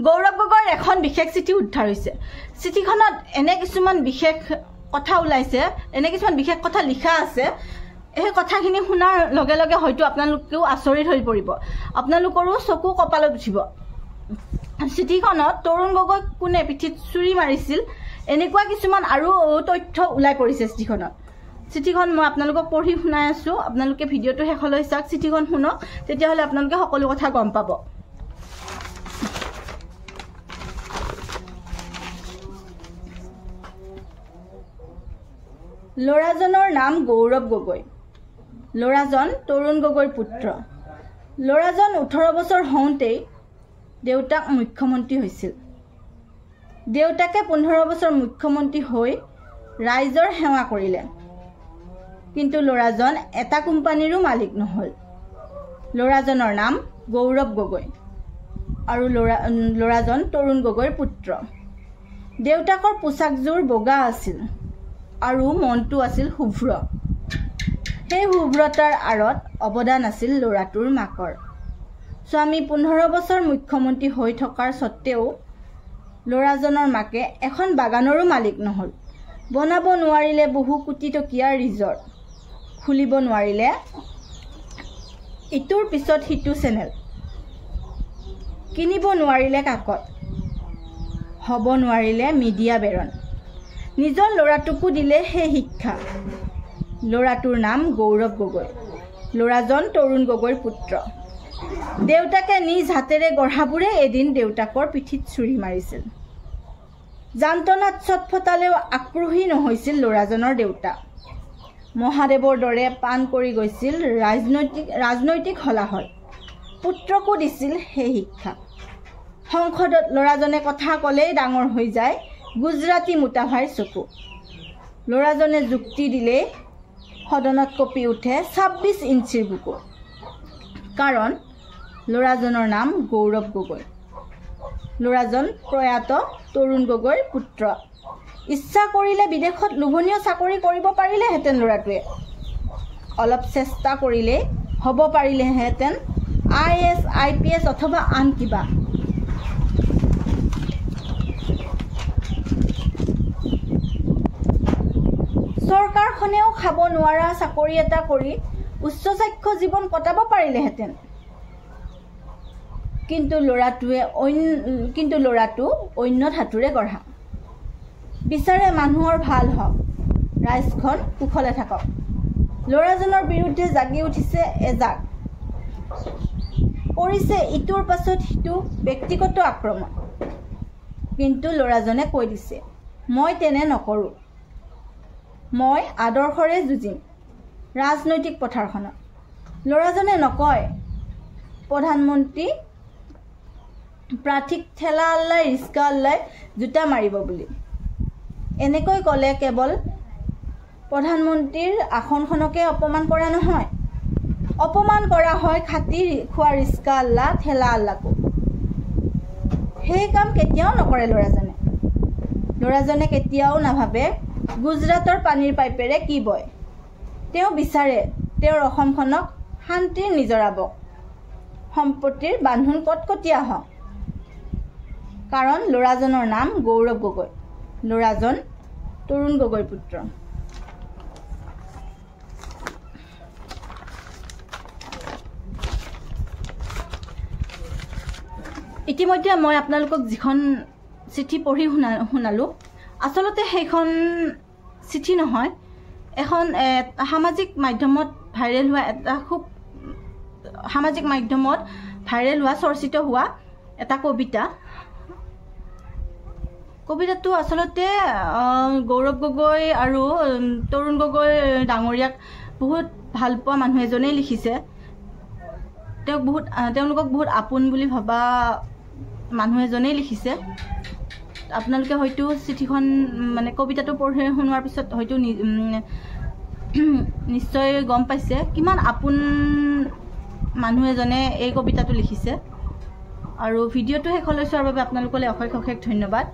গৌৰৱ গগৈৰ এখন বিশেষ চিঠি উদ্ধাৰ হৈছে। চিঠিখনত এনে কিছুমান বিশেষ কথা ওলাইছে, এনে কিছুমান বিশেষ কথা লিখা আছে। এই কথাখিনি শুনাৰ লগে লগে হয়তো আপোনালোকেও আচৰিত হৈ পৰিব, আপোনালোকৰো চকু কপালত উঠিব। চিঠিখনত তৰুণ গগৈক কোনে পিঠিত চুৰি মাৰিছিল এনেকুৱা কিছুমান আৰু তথ্য ওলাই পৰিছে চিঠিখনত। চিঠিখন মই আপোনালোকক পঢ়ি শুনাই আছোঁ, আপোনালোকে ভিডিঅ'টো শেষলৈ চাওক, চিঠিখন শুনক, তেতিয়াহ'লে আপোনালোকে সকলো কথা গম পাব। ল'ৰাজনৰ নাম গৌৰৱ গগৈ। ল'ৰাজন তৰুণ গগৈৰ পুত্ৰ। ল'ৰাজন 18 বছৰ হওঁতেই দেউতাক মুখ্যমন্ত্ৰী হৈছিল। দেউতাকে 15 বছৰ মুখ্যমন্ত্ৰী হৈ ৰাইজৰ সেৱা কৰিলে, কিন্তু ল'ৰাজন এটা কোম্পানীৰো মালিক নহ'ল। ল'ৰাজনৰ নাম গৌৰৱ গগৈ আৰু ল'ৰাজন তৰুণ গগৈৰ পুত্ৰ। দেউতাকৰ পোচাকযোৰ বগা আছিল আৰু মনটো আছিল শুভ্ৰ। সেই শুভ্ৰতাৰ আঁৰত অৱদান আছিল ল'ৰাটোৰ মাকৰ। স্বামী 15 বছৰ মুখ্যমন্ত্ৰী হৈ থকাৰ স্বত্তেও ল'ৰাজনৰ মাকে এখন বাগানৰো মালিক নহ'ল। বনাব নোৱাৰিলে বহু কোটি টকীয়া ৰিজৰ্ট, খুলিব নোৱাৰিলে ইটোৰ পিছত সিটো চেনেল, কিনিব নোৱাৰিলে কাকত, হ'ব নোৱাৰিলে মিডিয়া বেৰণ। নিজৰ ল'ৰাটোকো দিলে সেই শিক্ষা। ল'ৰাটোৰ নাম গৌৰৱ গগৈ। ল'ৰাজন তৰুণ গগৈৰ পুত্ৰ। দেউতাকে নিজ হাতেৰে গঢ়াবোৰে এদিন দেউতাকৰ পিঠিত চুৰি মাৰিছিল। যান্ত্ৰণাত চটফটালেও আক্ৰোহী নহৈছিল ল'ৰাজনৰ দেউতা। মহাদেৱৰ দৰে পাণ কৰি গৈছিল ৰাজনৈতিক হলাহল। পুত্ৰকো দিছিল সেই শিক্ষা। সংসদত ল'ৰাজনে কথা ক'লেই ডাঙৰ হৈ যায় গুজৰাটী মুতাভাইৰ চকু। ল'ৰাজনে যুক্তি দিলেই সদনত কঁপি উঠে 26 ইঞ্চিৰ বুকু। কাৰণ ল'ৰাজনৰ নাম গৌৰৱ গগৈ। ল'ৰাজন প্ৰয়াত তৰুণ গগৈৰ পুত্ৰ। ইচ্ছা কৰিলে বিদেশত লোভনীয় চাকৰি কৰিব পাৰিলেহেঁতেন ল'ৰাটোৱে। অলপ চেষ্টা কৰিলেই হ'ব পাৰিলেহেঁতেন IAS, IPS অথবা আন কিবা। চৰকাৰখনেও খাব নোৱাৰা চাকৰি এটা কৰি উচ্চ স্বাস্থ্য জীৱন কটাব পাৰিলেহেঁতেন। কিন্তু ল'ৰাটো অন্য ধাতুৰে গঢ়া। বিচাৰে মানুহৰ ভাল হওক, ৰাইজখন কুশলে থাকক। ল'ৰাজনৰ বিৰুদ্ধে জাগি উঠিছে এজাক, কৰিছে ইটোৰ পাছত সিটো ব্যক্তিগত আক্ৰমণ। কিন্তু ল'ৰাজনে কৈ দিছে, মই তেনে নকৰোঁ। মই আদৰ্শৰে যুঁজিম ৰাজনৈতিক পথাৰখনত। ল'ৰাজনে নকয় প্ৰধানমন্ত্ৰী প্ৰাৰ্থীক ঠেলা আল্লাই ৰিস্কা আল্লাই জোতা মাৰিব বুলি। এনেকৈ ক'লে কেৱল প্ৰধানমন্ত্ৰীৰ আসনখনকে অপমান কৰা নহয়, অপমান কৰা হয় খাতি খোৱা ৰিস্কা আল্লা ঠেলা আল্লাকো। সেই কাম কেতিয়াও নকৰে ল'ৰাজনে। ল'ৰাজনে কেতিয়াও নাভাবে গুজৰাটৰ পানীৰ পাইপেৰে কি বয়। তেওঁ বিচাৰে তেওঁৰ অসমখনক শান্তিৰ নিজৰাব, সম্পত্তিৰ বান্ধোন কটকটীয়া হওক। কাৰণ ল'ৰাজনৰ নাম গৌৰৱ গগৈ। ল'ৰাজন তৰুণ গগৈৰ পুত্ৰ। ইতিমধ্যে মই আপোনালোকক যিখন চিঠি পঢ়ি শুনালোঁ, আচলতে সেইখন চিঠি নহয়, এখন সামাজিক মাধ্যমত ভাইৰেল হোৱা চৰ্চিত হোৱা এটা কবিতা। কবিতাটো আচলতে গৌৰৱ গগৈ আৰু তৰুণ গগৈ ডাঙৰীয়াক বহুত ভাল পোৱা মানুহ এজনেই লিখিছে। তেওঁলোকক বহুত আপোন বুলি ভবা মানুহ এজনেই লিখিছে। আপোনালোকে হয়তো চিঠিখন কবিতাটো পঢ়ি শুনোৱাৰ পিছত হয়তো নিশ্চয় গম পাইছে কিমান আপোন মানুহ এজনে এই কবিতাটো লিখিছে। আৰু ভিডিঅ'টো শেষলৈ চোৱাৰ বাবে আপোনালোকলৈ অশেষ ধন্যবাদ।